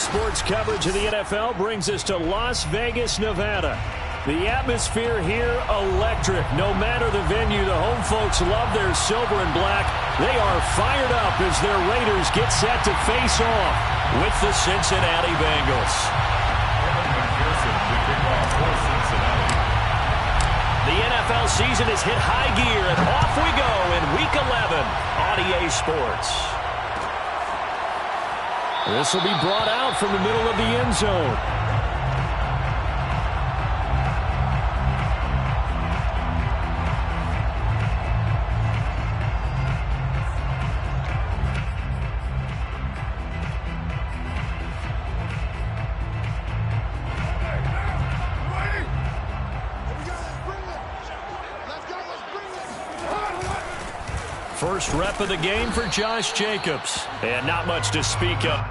sports coverage of the NFL brings us to Las Vegas, Nevada. The atmosphere here, electric. No matter the venue, the home folks love their silver and black. They are fired up as their Raiders get set to face off with the Cincinnati Bengals. The NFL season has hit high gear, and off we go in Week 11 on EA Sports. This will be brought out from the middle of the end zone. First rep of the game for Josh Jacobs. And not much to speak of.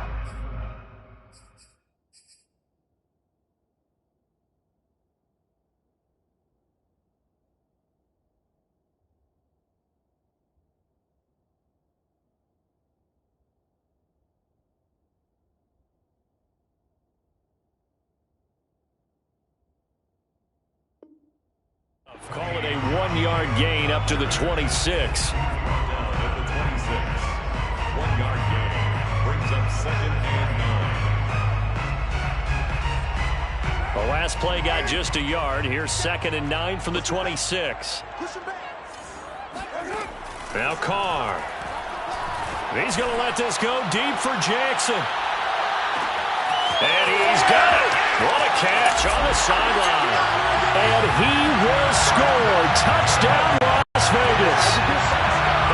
Call it a 1-yard gain up to the 26. The last play got just a yard. Here's 2nd and 9 from the 26. Now Carr. He's going to let this go deep for Jackson. And he's got it. What a catch on the sideline. And he will score. Touchdown, Las Vegas.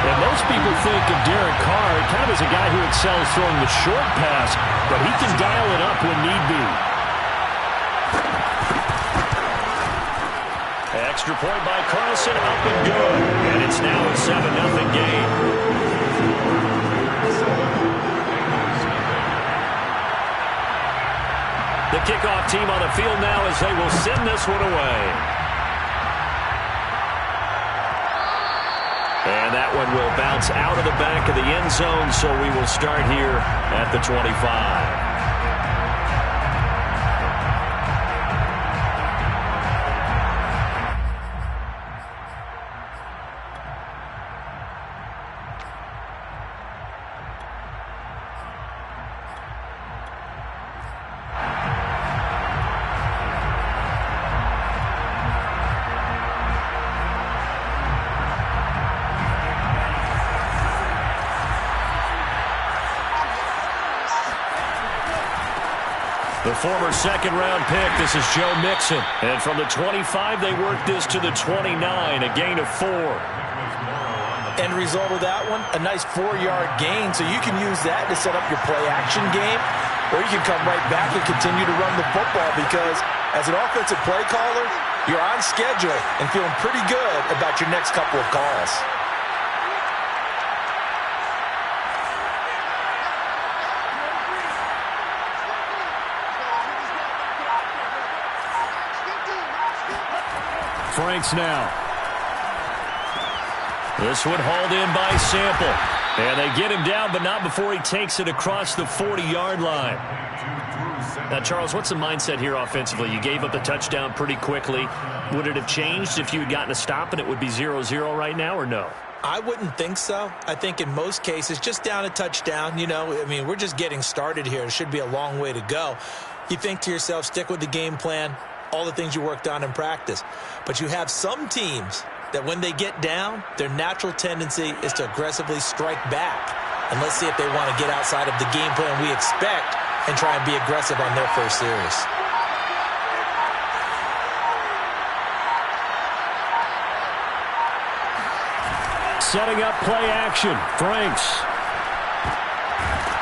And most people think of Derek Carr kind of as a guy who excels throwing the short pass, but he can dial it up when need be. Extra point by Carlson, up and good. And it's now a 7-0 game. The kickoff team on the field now as they will send this one away. And that one will bounce out of the back of the end zone, so we will start here at the 25. The former second-round pick, this is Joe Mixon. And from the 25, they work this to the 29, a gain of 4. End result of that one, a nice 4-yard gain. So you can use that to set up your play-action game, or you can come right back and continue to run the football because as an offensive play caller, you're on schedule and feeling pretty good about your next couple of calls. Franks now. This one hauled in by Sample. And they get him down, but not before he takes it across the 40-yard line. Now, Charles, what's the mindset here offensively? You gave up the touchdown pretty quickly. Would it have changed if you had gotten a stop and it would be 0-0 right now, or no? I wouldn't think so. I think in most cases, just down a touchdown, we're just getting started here. It should be a long way to go. You think to yourself, stick with the game plan, all the things you worked on in practice. But you have some teams that when they get down, their natural tendency is to aggressively strike back. And let's see if they want to get outside of the game plan we expect and try and be aggressive on their first series. Setting up play action. Franks.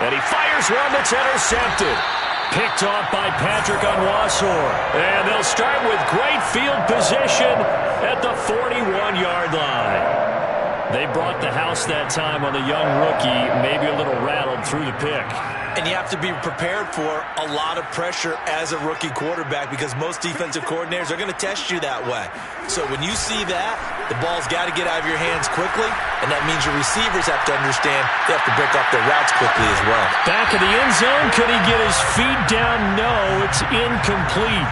And he fires one that's intercepted. Picked off by Patrick Onwuasor. And they'll start with great field position at the 41-yard line. They brought the house that time on the young rookie, maybe a little rattled through the pick. And you have to be prepared for a lot of pressure as a rookie quarterback because most defensive coordinators are going to test you that way. So when you see that, the ball's got to get out of your hands quickly, and that means your receivers have to understand they have to break off their routes quickly as well. Back in the end zone, could he get his feet down? No, it's incomplete.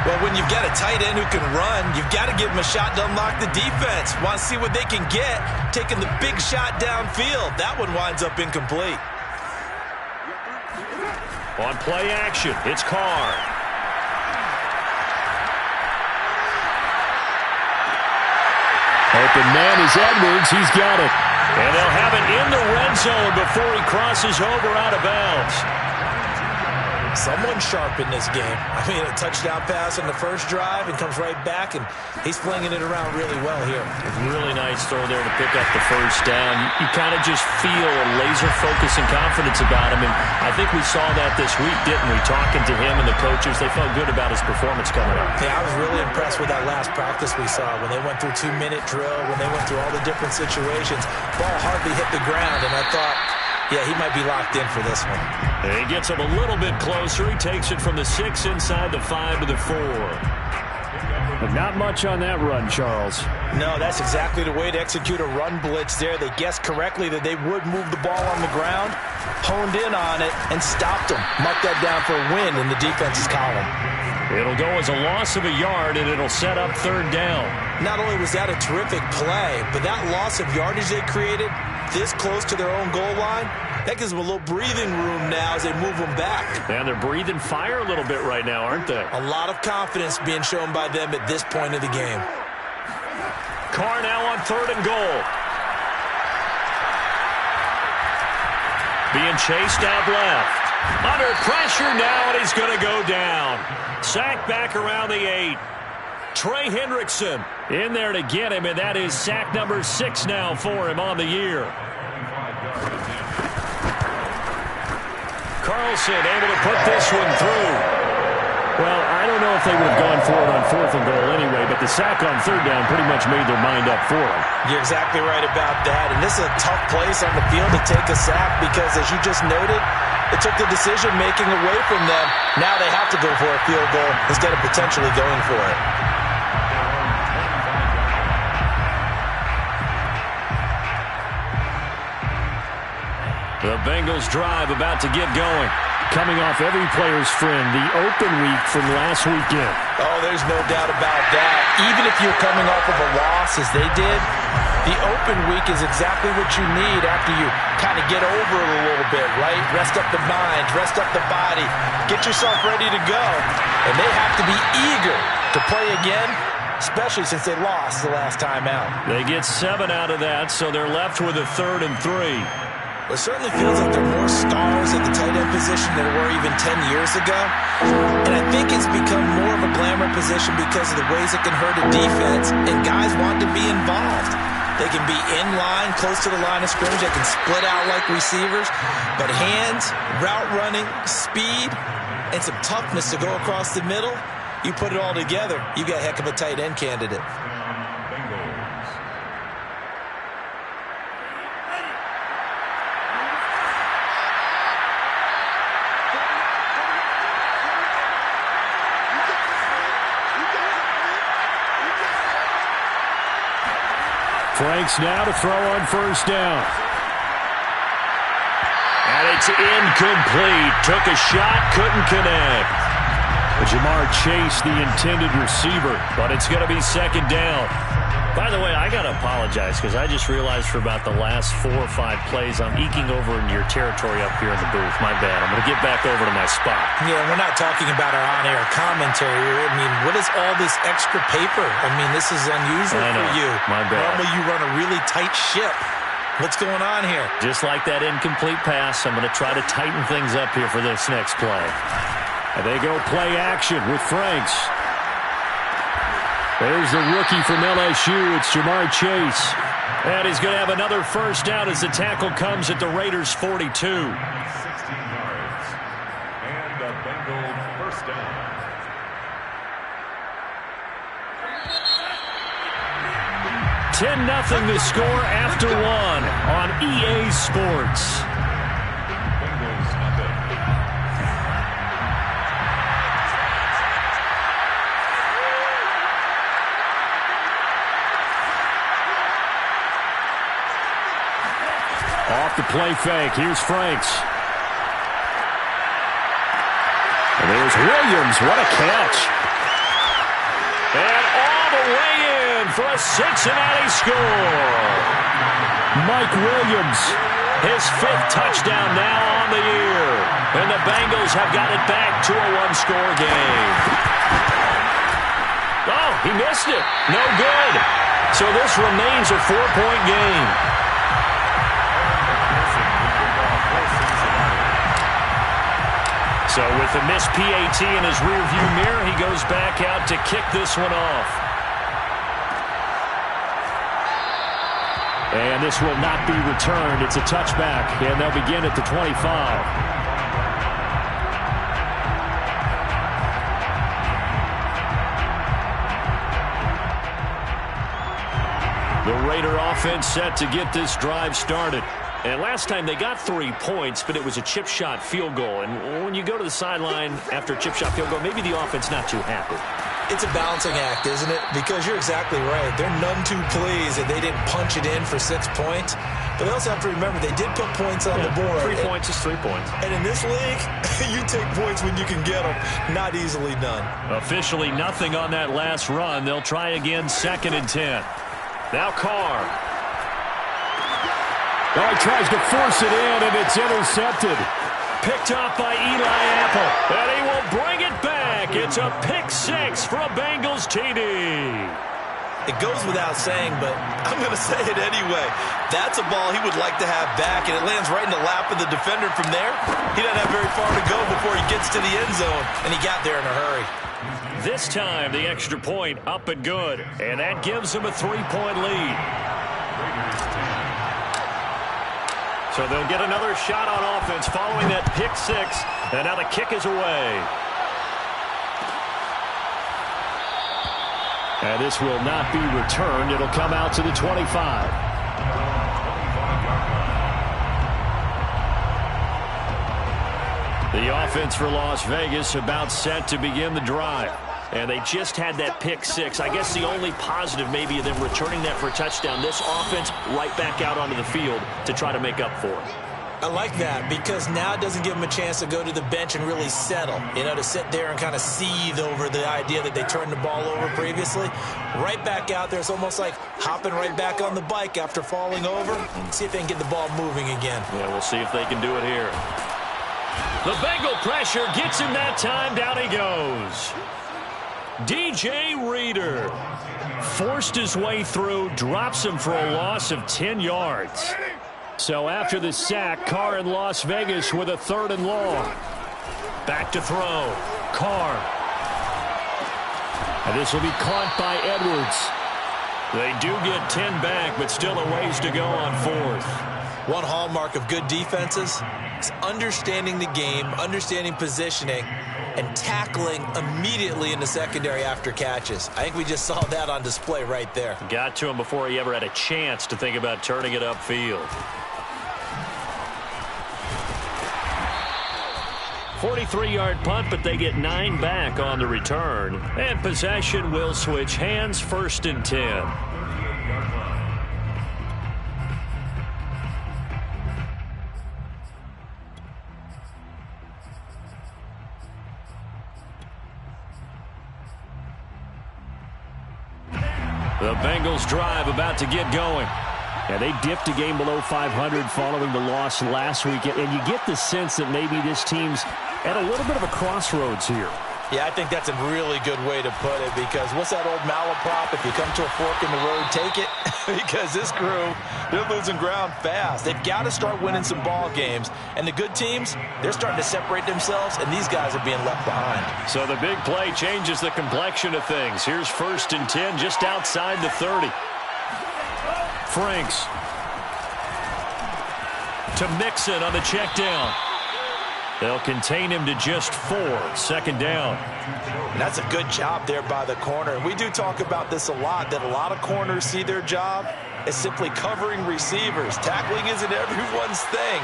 Well, when you've got a tight end who can run, you've got to give him a shot to unlock the defense. Want to see what they can get, taking the big shot downfield. That one winds up incomplete. On play action, it's Carr. Open man is Edwards. He's got it. And they'll have it in the red zone before he crosses over out of bounds. Someone sharp in this game. I mean, a touchdown pass on the first drive and comes right back, and he's flinging it around really well here. Really nice throw there to pick up the first down. You kind of just feel a laser focus and confidence about him, and I think we saw that this week, didn't we? Talking to him and the coaches, they felt good about his performance coming up. Yeah, I was really impressed with that last practice we saw when they went through 2-minute drill, when they went through all the different situations. Ball hardly hit the ground, and I thought, yeah, he might be locked in for this one. He gets him a little bit closer. He takes it from the 6 inside the 5 to the 4. But not much on that run, Charles. No, that's exactly the way to execute a run blitz there. They guessed correctly that they would move the ball on the ground, honed in on it, and stopped them. Marked that down for a win in the defense's column. It'll go as a loss of a yard, and it'll set up third down. Not only was that a terrific play, but that loss of yardage they created this close to their own goal line, that gives them a little breathing room now as they move them back. And they're breathing fire a little bit right now, aren't they? A lot of confidence being shown by them at this point of the game. Carr now on 3rd and goal. Being chased out left. Under pressure now, and he's going to go down. Sack back around the 8. Trey Hendrickson in there to get him, and that is sack number 6 now for him on the year. Carlson able to put this one through. Well, I don't know if they would have gone for it on 4th and goal anyway, but the sack on 3rd down pretty much made their mind up for him. You're exactly right about that, and this is a tough place on the field to take a sack because, as you just noted, it took the decision-making away from them. Now they have to go for a field goal instead of potentially going for it. The Bengals drive about to get going. Coming off every player's friend, the open week from last weekend. Oh, there's no doubt about that. Even if you're coming off of a loss as they did, the open week is exactly what you need after you kind of get over it a little bit, right? Rest up the mind, rest up the body, get yourself ready to go. And they have to be eager to play again, especially since they lost the last time out. They get 7 out of that, so they're left with a 3rd and 3. It certainly feels like there are more stars at the tight end position than there were even 10 years ago. And I think it's become more of a glamour position because of the ways it can hurt a defense, and guys want to be involved. They can be in line, close to the line of scrimmage. They can split out like receivers. But hands, route running, speed, and some toughness to go across the middle, you put it all together, you got a heck of a tight end candidate. Franks now to throw on 1st down. And it's incomplete. Took a shot, couldn't connect. Jamar Chase, the intended receiver, but it's going to be 2nd down. By the way, I got to apologize because I just realized for about the last 4 or 5 plays I'm eking over into your territory up here in the booth. My bad. I'm going to get back over to my spot. Yeah, we're not talking about our on-air commentary. I mean, what is all this extra paper? I mean, this is unusual for you. My bad. Normally you run a really tight ship. What's going on here? Just like that incomplete pass, I'm going to try to tighten things up here for this next play. And they go play action with Franks. There's the rookie from LSU. It's Jamar Chase. And he's going to have another 1st down as the tackle comes at the Raiders' 42. 60 yards. And the Bengals 1st down. 10-0 the score after one on EA Sports. Off the play fake. Here's Franks. And there's Williams. What a catch. And all the way in for a Cincinnati score. Mike Williams, his 5th touchdown now on the year. And the Bengals have got it back to a one-score game. Oh, he missed it. No good. So this remains a 4-point game. So with the missed PAT in his rearview mirror, he goes back out to kick this one off. And this will not be returned. It's a touchback, and they'll begin at the 25. The Raider offense set to get this drive started. And last time they got 3 points, but it was a chip shot field goal. And when you go to the sideline after a chip shot field goal, maybe the offense not too happy. It's a balancing act, isn't it? Because you're exactly right. They're none too pleased that they didn't punch it in for 6 points. But they also have to remember they did put points on the board. 3 points is 3 points. And in this league, you take points when you can get them. Not easily done. Officially nothing on that last run. They'll try again, 2nd and 10. Now Carr. Oh, he tries to force it in, and it's intercepted. Picked off by Eli Apple, and he will bring it back. It's a pick-6 for a Bengals TD. It goes without saying, but I'm going to say it anyway. That's a ball he would like to have back, and it lands right in the lap of the defender from there. He doesn't have very far to go before he gets to the end zone, and he got there in a hurry. This time, the extra point up and good, and that gives him a 3-point lead. So they'll get another shot on offense following that pick-6, and now the kick is away. And this will not be returned. It'll come out to the 25. The offense for Las Vegas about set to begin the drive. And they just had that pick-6. I guess the only positive maybe of them returning that for a touchdown. This offense right back out onto the field to try to make up for it. I like that because now it doesn't give them a chance to go to the bench and really settle. You know, to sit there and kind of seethe over the idea that they turned the ball over previously. Right back out there. It's almost like hopping right back on the bike after falling over. See if they can get the ball moving again. Yeah, we'll see if they can do it here. The Bengal pressure gets him that time. Down he goes. DJ Reader forced his way through, drops him for a loss of 10 yards. So after the sack, Carr in Las Vegas with a 3rd and long. Back to throw. Carr. And this will be caught by Edwards. They do get 10 back, but still a ways to go on 4th. One hallmark of good defenses is understanding the game, understanding positioning, and tackling immediately in the secondary after catches. I think we just saw that on display right there. Got to him before he ever had a chance to think about turning it upfield. 43-yard punt, but they get 9 back on the return. And possession will switch hands, 1st and 10. The Bengals drive about to get going. And they dipped a game below 500 following the loss last week. And you get the sense that maybe this team's at a little bit of a crossroads here. Yeah, I think that's a really good way to put it because what's that old malaprop? If you come to a fork in the road, take it. Because this crew, they're losing ground fast. They've got to start winning some ball games. And the good teams, they're starting to separate themselves, and these guys are being left behind. So the big play changes the complexion of things. Here's 1st and 10 just outside the 30. Franks to Mixon on the check down. They'll contain him to just 4. 2nd down. And that's a good job there by the corner. And we do talk about this a lot, that a lot of corners see their job as simply covering receivers. Tackling isn't everyone's thing.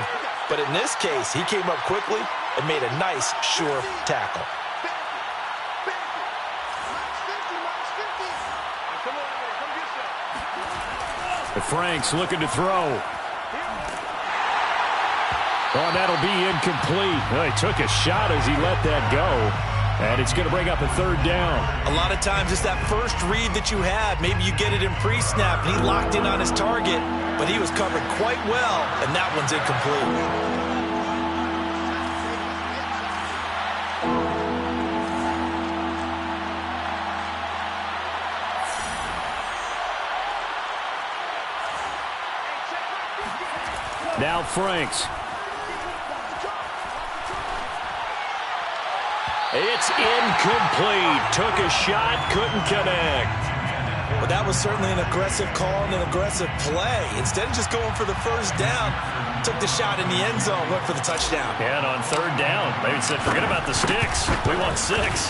But in this case, he came up quickly and made a nice, sure tackle. Frank's looking to throw. Oh, that'll be incomplete. Oh, he took a shot as he let that go. And it's going to bring up a 3rd down. A lot of times it's that first read that you have. Maybe you get it in pre-snap and he locked in on his target, but he was covered quite well, and that one's incomplete. Now Franks. It's incomplete. Took a shot, couldn't connect. Well, that was certainly an aggressive call and an aggressive play. Instead of just going for the first down, took the shot in the end zone, went for the touchdown. And on 3rd down, they said, forget about the sticks. We want 6.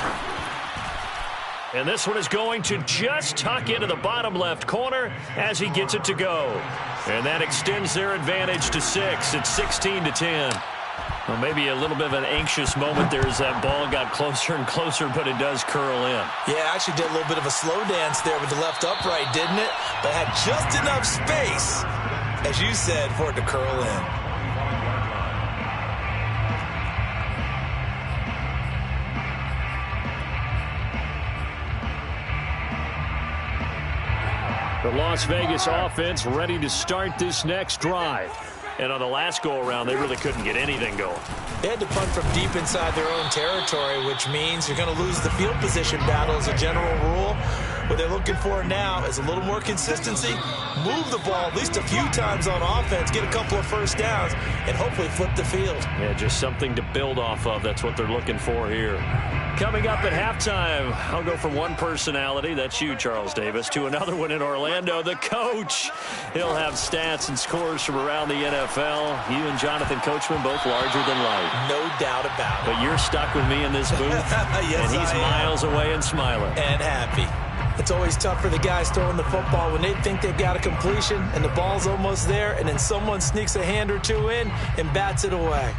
And this one is going to just tuck into the bottom left corner as he gets it to go. And that extends their advantage to 6. It's 16-10. Well, maybe a little bit of an anxious moment there as that ball got closer and closer, but it does curl in. Yeah, actually did a little bit of a slow dance there with the left upright, didn't it? But had just enough space, as you said, for it to curl in. The Las Vegas offense ready to start this next drive. And on the last go-around, they really couldn't get anything going. They had to punt from deep inside their own territory, which means you're going to lose the field position battle as a general rule. What they're looking for now is a little more consistency, move the ball at least a few times on offense, get a couple of first downs, and hopefully flip the field. Yeah, just something to build off of. That's what they're looking for here. Coming up at halftime, I'll go from one personality, that's you, Charles Davis, to another one in Orlando, the coach. He'll have stats and scores from around the NFL. You and Jonathan Coachman both larger than life. No doubt about it. But you're stuck with me in this booth, yes, and he's miles away and smiling. And happy. It's always tough for the guys throwing the football when they think they've got a completion and the ball's almost there, and then someone sneaks a hand or two in and bats it away.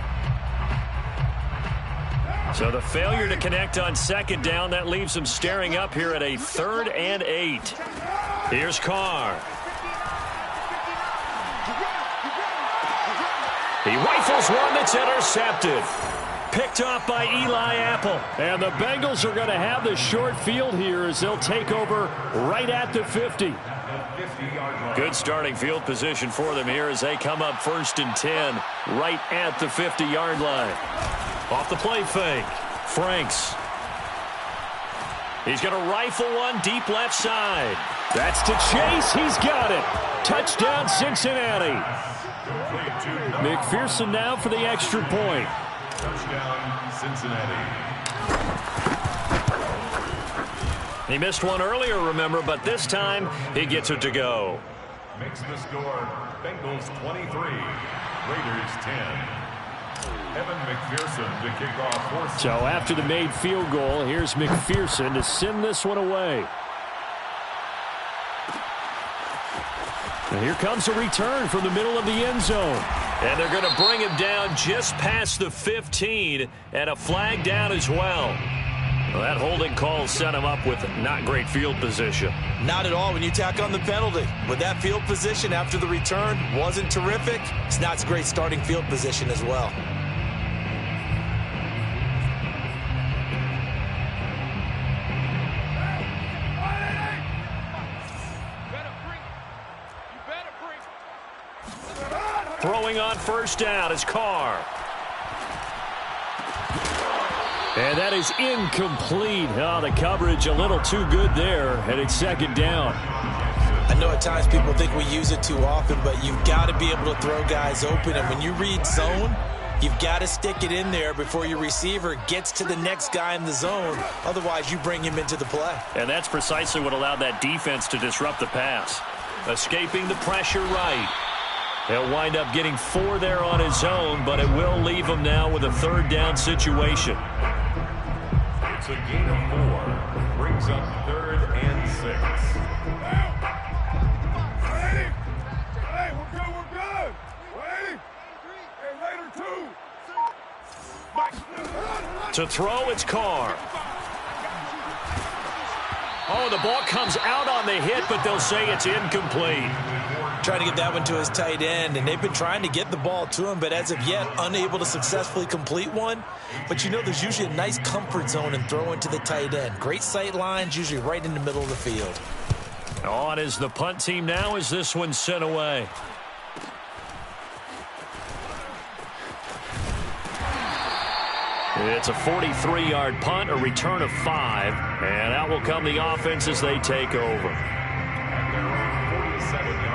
So the failure to connect on 2nd down, that leaves them staring up here at a 3rd and 8. Here's Carr. He rifles one that's intercepted. Picked off by Eli Apple. And the Bengals are going to have the short field here as they'll take over right at the 50. Good starting field position for them here as they come up 1st and 10 right at the 50-yard line. Off the play fake. Franks. He's going to rifle one deep left side. That's to Chase. He's got it. Touchdown, Cincinnati. McPherson now for the extra point. Touchdown, Cincinnati. He missed one earlier, remember, but this time he gets it to go. Makes the score Bengals 23, Raiders 10. Evan McPherson to kick off 4th. So after the made field goal, here's McPherson to send this one away. And here comes a return from the middle of the end zone. And they're going to bring him down just past the 15, and a flag down as well. Well, that holding call set him up with not great field position. Not at all when you tack on the penalty. With that field position after the return wasn't terrific, it's not a great starting field position as well. Throwing on 1st down is Carr. And that is incomplete. Oh, the coverage a little too good there, and it's 2nd down. I know at times people think we use it too often, but you've got to be able to throw guys open. And when you read zone, you've got to stick it in there before your receiver gets to the next guy in the zone. Otherwise, you bring him into the play. And that's precisely what allowed that defense to disrupt the pass. Escaping the pressure right. He'll wind up getting 4 there on his own, but it will leave him now with a 3rd down situation. It's a gain of 4. Brings up 3rd and 6. Hey, we're good. Wait. Hey, later, 2. To throw, it's Carr. Oh, the ball comes out on the hit, but they'll say it's incomplete. Trying to get that one to his tight end, and they've been trying to get the ball to him, but as of yet, unable to successfully complete one. But you know there's usually a nice comfort zone in throwing to the tight end. Great sight lines, usually right in the middle of the field. On is the punt team now as this one's sent away. It's a 43-yard punt, a return of 5, and out will come the offense as they take over. At their own 47-yard line.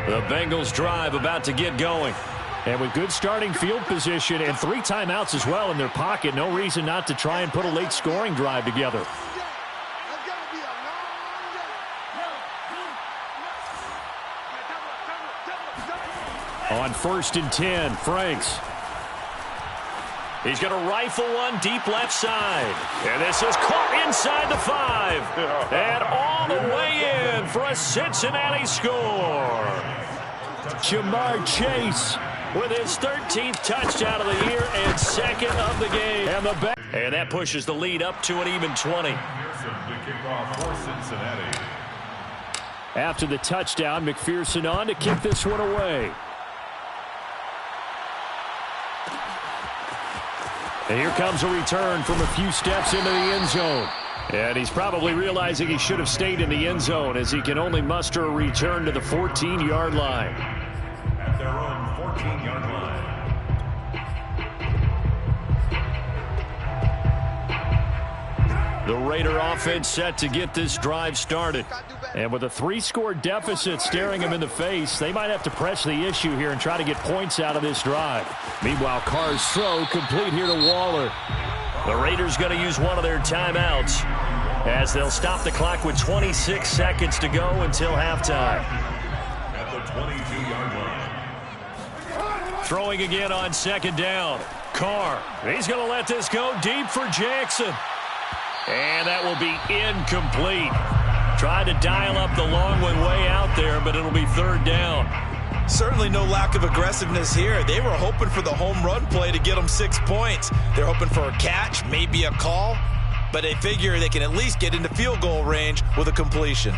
The Bengals drive about to get going. And with good starting field position and 3 timeouts as well in their pocket, no reason not to try and put a late scoring drive together. On 1st and 10, Franks. He's going to rifle one deep left side. And this is caught inside the 5. And all the way in for a Cincinnati score. Jamar Chase with his 13th touchdown of the year and 2nd of the game. And that pushes the lead up to an even 20. After the touchdown, McPherson on to kick this one away. And here comes a return from a few steps into the end zone. And he's probably realizing he should have stayed in the end zone as he can only muster a return to the 14-yard line. At their own 14-yard line. The Raider offense set to get this drive started. And with a 3-score deficit staring them in the face, they might have to press the issue here and try to get points out of this drive. Meanwhile, Carr's throw complete here to Waller. The Raiders going to use one of their timeouts as they'll stop the clock with 26 seconds to go until halftime. At the 22-yard line. Throwing again on 2nd down. Carr, he's going to let this go deep for Jackson. And that will be incomplete. Tried to dial up the long one way out there, but it'll be 3rd down. Certainly no lack of aggressiveness here. They were hoping for the home run play to get them 6 points. They're hoping for a catch, maybe a call, but they figure they can at least get into field goal range with a completion.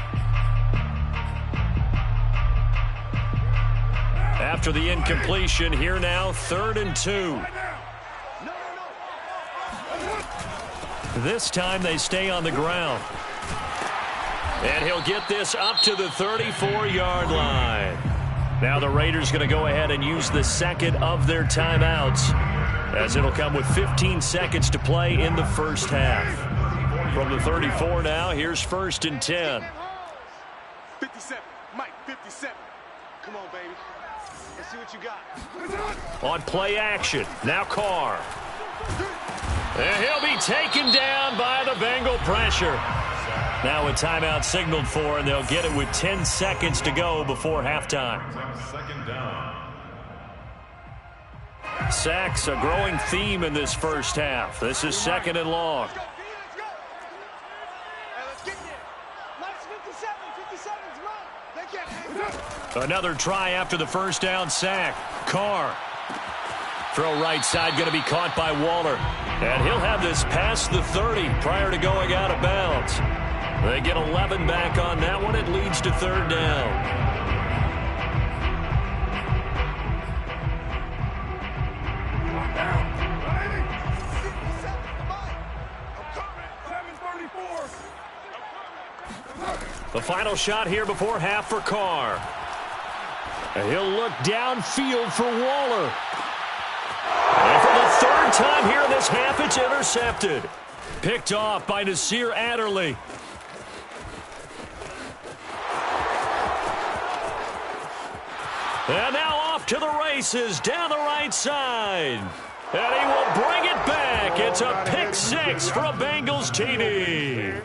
After the incompletion, here now, 3rd and 2. This time they stay on the ground. And he'll get this up to the 34-yard line. Now the Raiders going to go ahead and use the 2nd of their timeouts, as it'll come with 15 seconds to play in the first half. From the 34 now, here's 1st and 10. 57, Mike, 57. Come on, baby. Let's see what you got. On play action, now Carr. And he'll be taken down by the Bengal pressure. Now a timeout signaled for, and they'll get it with 10 seconds to go before halftime. 2nd down. Sacks, a growing theme in this first half. This is 2nd and long. Another try after the 1st down sack. Carr. Throw right side going to be caught by Waller. And he'll have this past the 30 prior to going out of bounds. They get 11 back on that one. It leads to 3rd down. The final shot here before half for Carr. And he'll look downfield for Waller. And for the 3rd time here in this half, it's intercepted. Picked off by Nasir Adderley. And now off to the races down the right side. And he will bring it back. It's a pick 6 for a Bengals TD.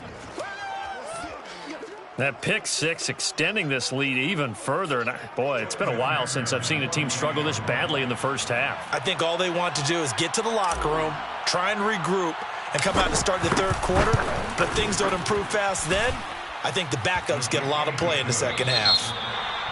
That pick six extending this lead even further. And boy, it's been a while since I've seen a team struggle this badly in the first half. I think all they want to do is get to the locker room, try and regroup, and come out to start the third quarter. But if things don't improve fast then, I think the backups get a lot of play in the second half.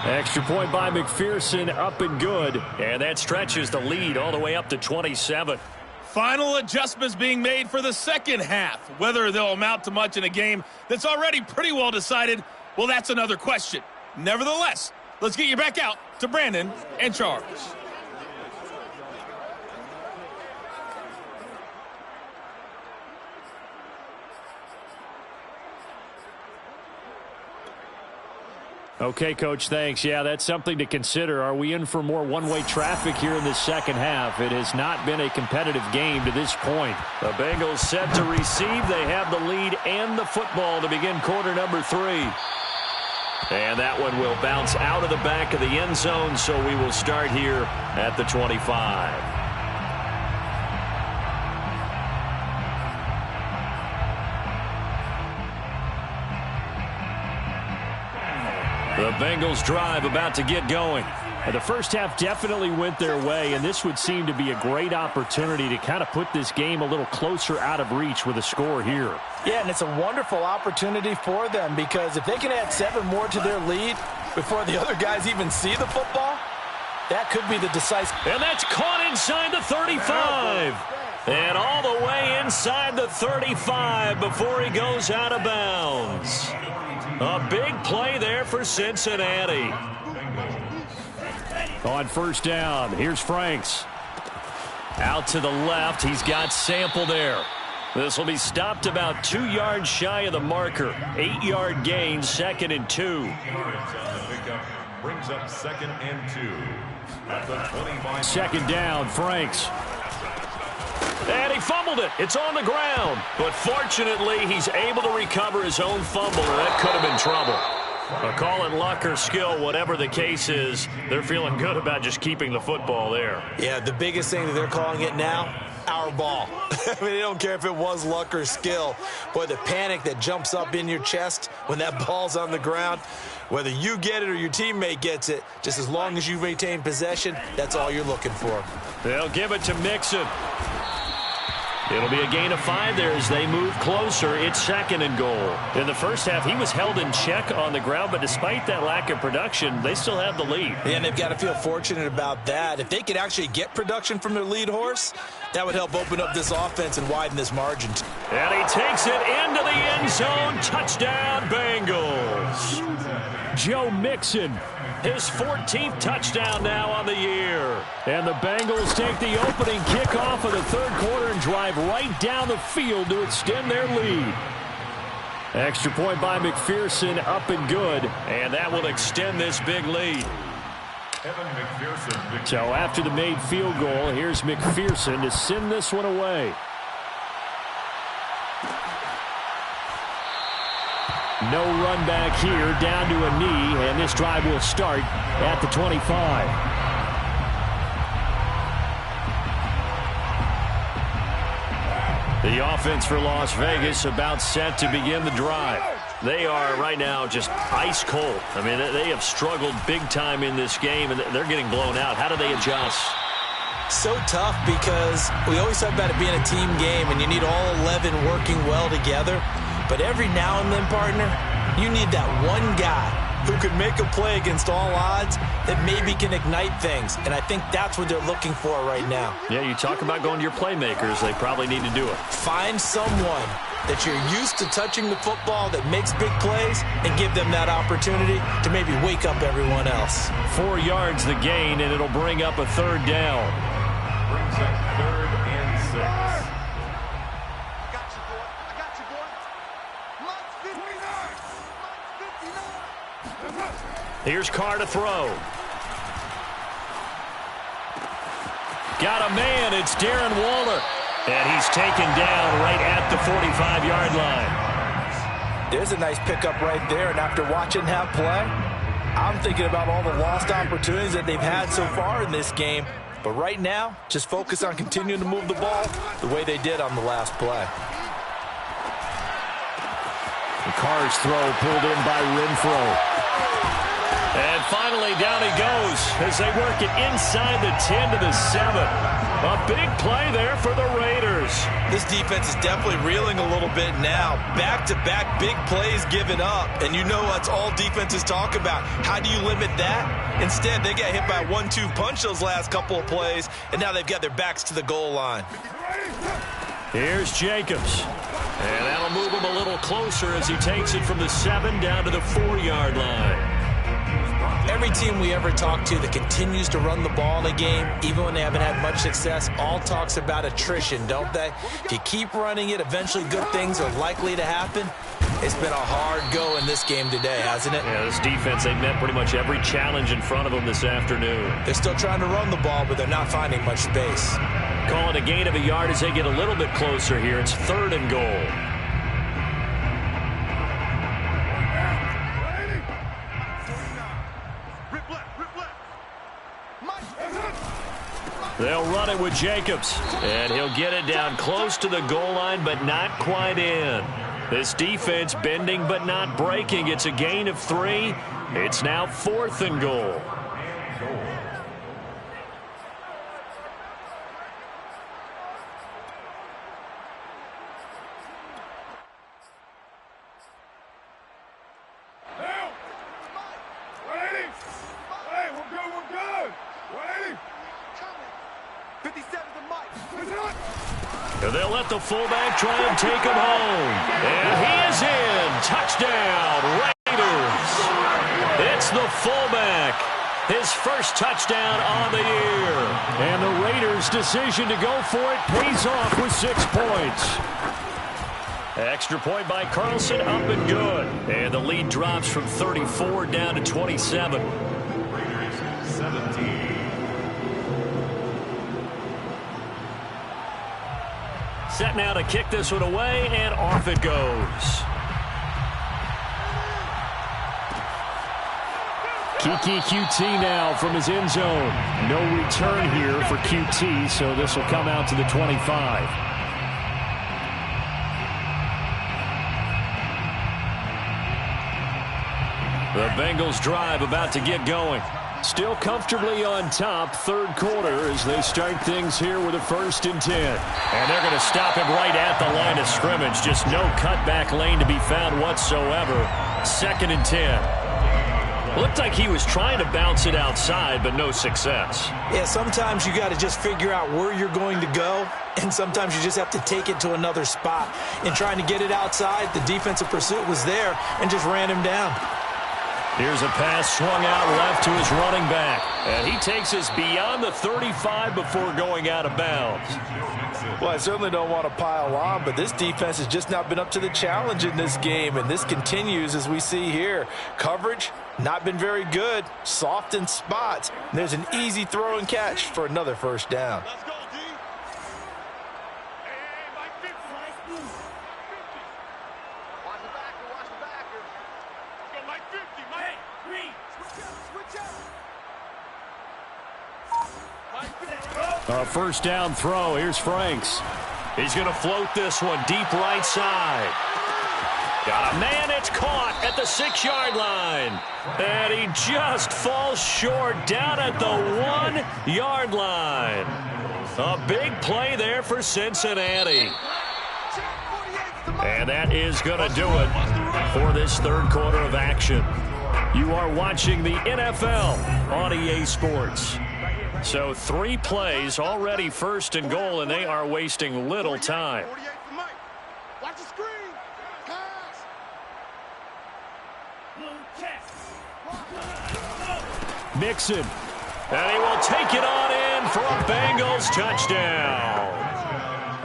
Extra point by McPherson, up and good. And that stretches the lead all the way up to 27. Final adjustments being made for the second half. Whether they'll amount to much in a game that's already pretty well decided, well, that's another question. Nevertheless, let's get you back out to Brandon and Charles. Okay, Coach, thanks. Yeah, that's something to consider. Are we in for more one-way traffic here in the second half? It has not been a competitive game to this point. The Bengals set to receive. They have the lead and the football to begin quarter number 3. And that one will bounce out of the back of the end zone, so we will start here at the 25. The Bengals drive about to get going. The first half definitely went their way, and this would seem to be a great opportunity to kind of put this game a little closer out of reach with a score here. Yeah, and it's a wonderful opportunity for them because if they can add 7 more to their lead before the other guys even see the football, that could be the decisive. And that's caught inside the 35. And all the way inside the 35 before he goes out of bounds. A big play there for Cincinnati. On first down, here's Franks. Out to the left, he's got Sample there. This will be stopped about 2 yards shy of the marker. 8-yard gain, 2nd and 2. Brings up 2nd and 2. At the 25. Second down, Franks. And he fumbled it. It's on the ground. But fortunately, he's able to recover his own fumble, or that could have been trouble. Call it luck or skill, whatever the case is, they're feeling good about just keeping the football there. Yeah, the biggest thing that they're calling it now, our ball. I mean, they don't care if it was luck or skill. Boy, the panic that jumps up in your chest when that ball's on the ground, whether you get it or your teammate gets it, just as long as you maintain possession, that's all you're looking for. They'll give it to Mixon. It'll be a gain of 5 there as they move closer. It's 2nd and goal. In the first half, he was held in check on the ground, but despite that lack of production, they still have the lead. And they've got to feel fortunate about that. If they could actually get production from their lead horse, that would help open up this offense and widen this margin. And he takes it into the end zone. Touchdown, Bengals. Joe Mixon, his 14th touchdown now on the year. And the Bengals take the opening kickoff of the third quarter and drive right down the field to extend their lead. Extra point by McPherson, up and good. And that will extend this big lead. So after the made field goal, here's McPherson to send this one away. No run back here, down to a knee, and this drive will start at the 25. The offense for Las Vegas about set to begin the drive. They are right now just ice cold. I mean, they have struggled big time in this game, and they're getting blown out. How do they adjust? So tough because we always talk about it being a team game, and you need all 11 working well together. But every now and then, partner, you need that one guy who could make a play against all odds that maybe can ignite things. And I think that's what they're looking for right now. Yeah, you talk about going to your playmakers. They probably need to do it. Find someone that you're used to touching the football that makes big plays and give them that opportunity to maybe wake up everyone else. 4 yards the gain, and it'll bring up a third down. Brings up 3rd and 6. Here's Carr to throw. Got a man. It's Darren Waller. And he's taken down right at the 45-yard line. There's a nice pickup right there. And after watching that play, I'm thinking about all the lost opportunities that they've had so far in this game. But right now, just focus on continuing to move the ball the way they did on the last play. The Carr's throw pulled in by Renfro. And finally, down he goes as they work it inside the 10 to the 7. A big play there for the Raiders. This defense is definitely reeling a little bit now. Back-to-back big plays given up. And you know that's all defenses talk about. How do you limit that? Instead, they got hit by a 1-2 punch those last couple of plays, and now they've got their backs to the goal line. Here's Jacobs. And that'll move him a little closer as he takes it from the 7 down to the 4-yard line. Every team we ever talk to that continues to run the ball in a game, even when they haven't had much success, all talks about attrition, don't they? If you keep running it, eventually good things are likely to happen. It's been a hard go in this game today, hasn't it? Yeah, this defense, they've met pretty much every challenge in front of them this afternoon. They're still trying to run the ball, but they're not finding much space. Call it a gain of a yard as they get a little bit closer here. It's 3rd and goal. They'll run it with Jacobs. And he'll get it down close to the goal line, but not quite in. This defense bending but not breaking. It's a gain of 3. It's now 4th and goal. They'll let the fullback try and take him home. And he is in. Touchdown, Raiders. It's the fullback. His first touchdown on the year. And the Raiders' decision to go for it pays off with 6 points. Extra point by Carlson, up and good. And the lead drops from 34 down to 27. Raiders 17. Set now to kick this one away, and off it goes. Kiki QT now from his end zone. No return here for QT, so this will come out to the 25. The Bengals drive about to get going. Still comfortably on top, 3rd quarter as they start things here with a 1st and 10. And they're going to stop him right at the line of scrimmage. Just no cutback lane to be found whatsoever. 2nd and 10. Looked like he was trying to bounce it outside, but no success. Yeah, sometimes you got to just figure out where you're going to go, and sometimes you just have to take it to another spot. In trying to get it outside, the defensive pursuit was there and just ran him down. Here's a pass swung out left to his running back. And he takes us beyond the 35 before going out of bounds. Well, I certainly don't want to pile on, but this defense has just not been up to the challenge in this game, and this continues as we see here. Coverage, not been very good. Soft in spots. And there's an easy throw and catch for another 1st down. Let's go, D. Hey, Mike 50. Watch the backer, watch the backer. Let's go, Mike 50, Mike. Hey, Green. Switch out. A 1st down throw. Here's Franks. He's going to float this one deep right side. Got a man. It's caught at the 6-yard line. And he just falls short down at the 1-yard line. A big play there for Cincinnati. And that is going to do it for this 3rd quarter of action. You are watching the NFL on EA Sports. So 3 plays, already 1st and goal, and they are wasting little time. Watch the screen. Pass. Mixon. And he will take it on in for a Bengals touchdown.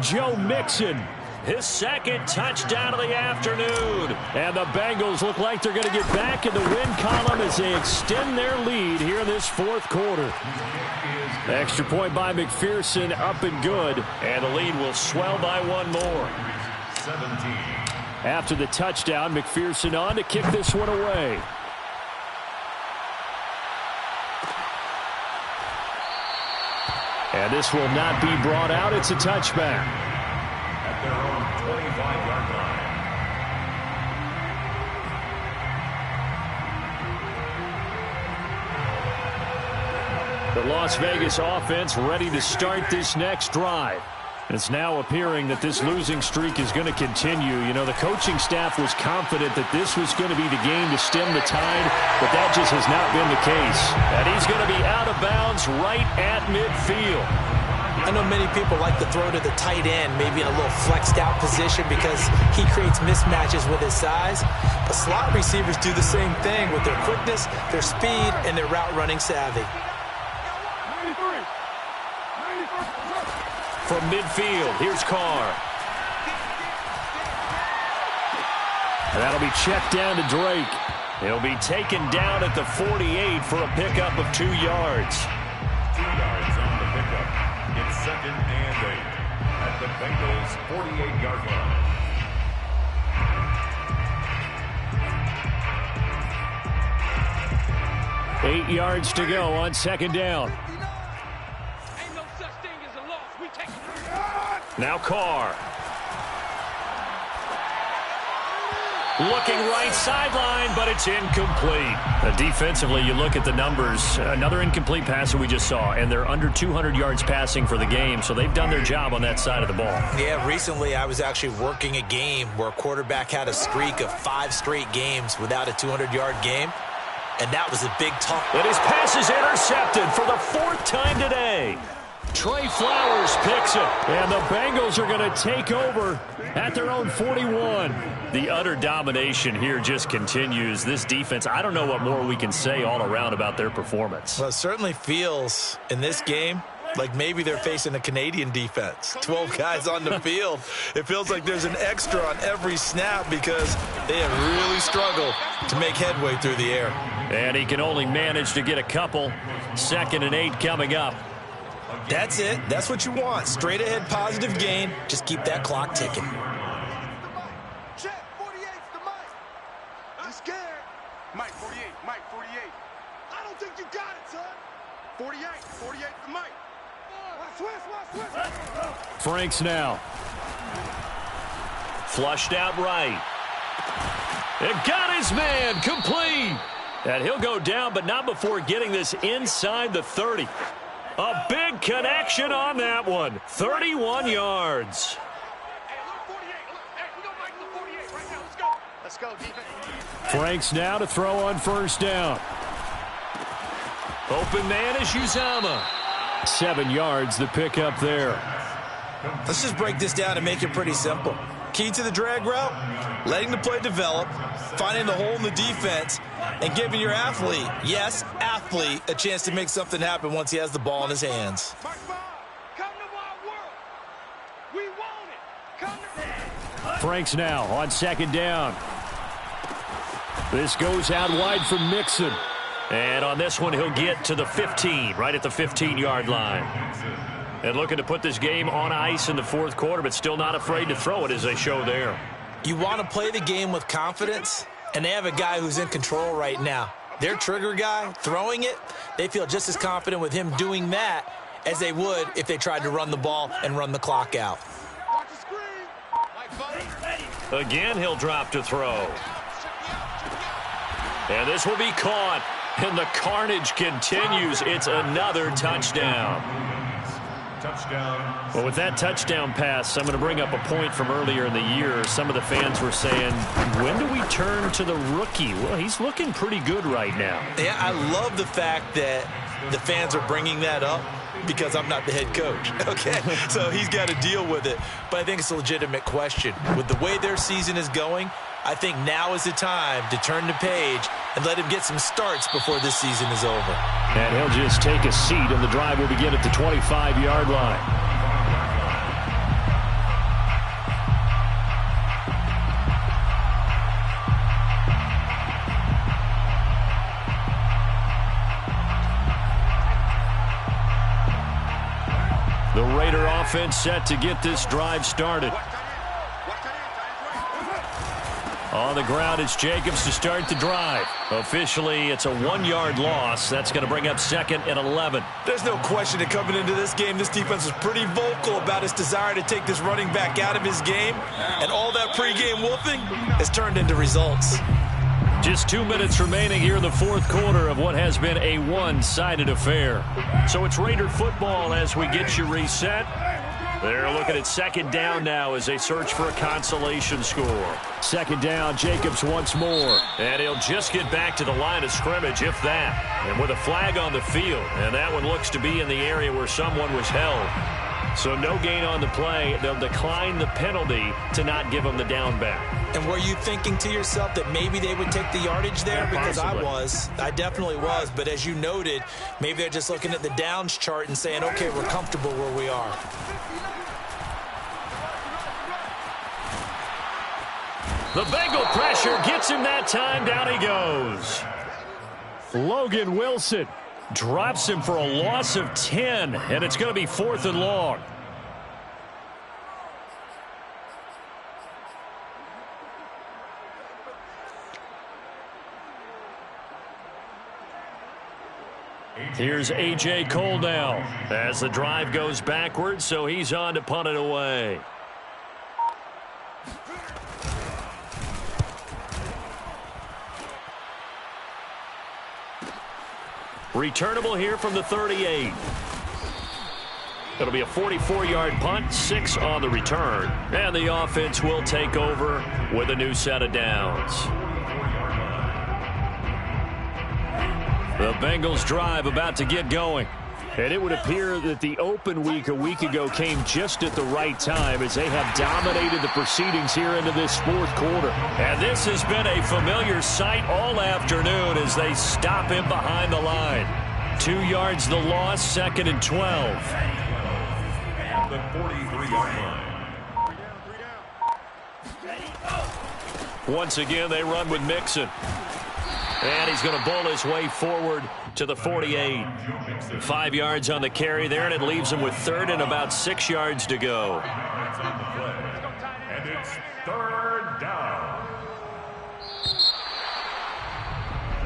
Joe Mixon, his 2nd touchdown of the afternoon. And the Bengals look like they're going to get back in the win column as they extend their lead here in this 4th quarter. Extra point by McPherson, up and good. And the lead will swell by 1 more. 17. After the touchdown, McPherson on to kick this one away. And this will not be brought out. It's a touchback. At their own 25-yard The Las Vegas offense ready to start this next drive. It's now appearing that this losing streak is going to continue. You know, the coaching staff was confident that this was going to be the game to stem the tide, but that just has not been the case. And he's going to be out of bounds right at midfield. I know many people like to throw to the tight end, maybe in a little flexed out position because he creates mismatches with his size. But slot receivers do the same thing with their quickness, their speed, and their route running savvy. From midfield, here's Carr. And that'll be checked down to Drake. He'll be taken down at the 48 for a pickup of 2 yards. 2 yards on the pickup. It's 2nd and 8 at the Bengals' 48-yard line. 8 yards to go on 2nd down. Now Carr. Looking right sideline, but it's incomplete. Defensively, you look at the numbers. Another incomplete pass that we just saw, and they're under 200 yards passing for the game, so they've done their job on that side of the ball. Yeah, recently I was actually working a game where a quarterback had a streak of 5 straight games without a 200-yard game, and that was a big tough. But his pass is intercepted for the 4th time today. Trey Flowers picks it, and the Bengals are going to take over at their own 41. The utter domination here just continues. This defense, I don't know what more we can say all around about their performance. Well, it certainly feels in this game like maybe they're facing a Canadian defense. 12 guys on the field. It feels like there's an extra on every snap because they have really struggled to make headway through the air. And he can only manage to get a couple. 2nd and 8 coming up. That's it. That's what you want. Straight ahead positive gain. Just keep that clock ticking. Check, 48's the Mike. I'm scared. Mike, 48. Mike, 48. I don't think you got it, son. 48. 48's the Mike. Watch. Franks now. Flushed out right. It got his man complete. And he'll go down, but not before getting this inside the 30. A big connection on that one. 31 yards. Let's go, defense. Franks now to throw on 1st down. Open man is Uzama. 7 yards the pick up there. Let's just break this down and make it pretty simple. Key to the drag route, letting the play develop, finding the hole in the defense, and giving your athlete, yes, athlete, a chance to make something happen once he has the ball in his hands. Come to my world. We want it. Come to... Franks now on 2nd down. This goes out wide from Mixon. And on this one, he'll get to the 15, right at the 15-yard line. And looking to put this game on ice in the 4th quarter, but still not afraid to throw it as they show there. You want to play the game with confidence, and they have a guy who's in control right now. Their trigger guy, throwing it, they feel just as confident with him doing that as they would if they tried to run the ball and run the clock out. Watch the screen. Again, he'll drop to throw. And this will be caught. And the carnage continues. It's another touchdown. Touchdown. Well, with that touchdown pass, I'm going to bring up a point from earlier in the year. Some of the fans were saying, when do we turn to the rookie? Well, he's looking pretty good right now. Yeah, I love the fact that the fans are bringing that up because I'm not the head coach, okay? So he's got to deal with it. But I think it's a legitimate question. With the way their season is going, I think now is the time to turn the page and let him get some starts before this season is over. And he'll just take a seat, and the drive will begin at the 25-yard line. The Raider offense set to get this drive started. On the ground, it's Jacobs to start the drive. Officially, it's a 1-yard loss. That's going to bring up 2nd and 11. There's no question that coming into this game, this defense was pretty vocal about its desire to take this running back out of his game. And all that pregame whooping has turned into results. Just 2 minutes remaining here in the fourth quarter of what has been a one-sided affair. So it's Raider football as we get you reset. They're looking at second down now as they search for a consolation score. Second down, Jacobs once more. And he'll just get back to the line of scrimmage, if that. And with a flag on the field, and that one looks to be in the area where someone was held. So no gain on the play. They'll decline the penalty to not give them the down back. And were you thinking to yourself that maybe they would take the yardage there? Because I definitely was. But as you noted, maybe they're just looking at the downs chart and saying, okay, we're comfortable where we are. The Bengal pressure gets him that time. Down he goes. Logan Wilson drops him for a loss of 10, and it's going to be 4th and long. Here's A.J. Cole now as the drive goes backwards, so he's on to punt it away. Returnable here from the 38. It'll be a 44-yard punt, 6 on the return. And the offense will take over with a new set of downs. The Bengals drive about to get going. And it would appear that the open week a week ago came just at the right time as they have dominated the proceedings here into this fourth quarter. And this has been a familiar sight all afternoon as they stop him behind the line. 2 yards the loss, 2nd and 12. At the 43-yard line. Once again, they run with Mixon. And he's going to bull his way forward to the 48. 5 yards on the carry there, and it leaves him with 3rd and about 6 yards to go. And it's 3rd down.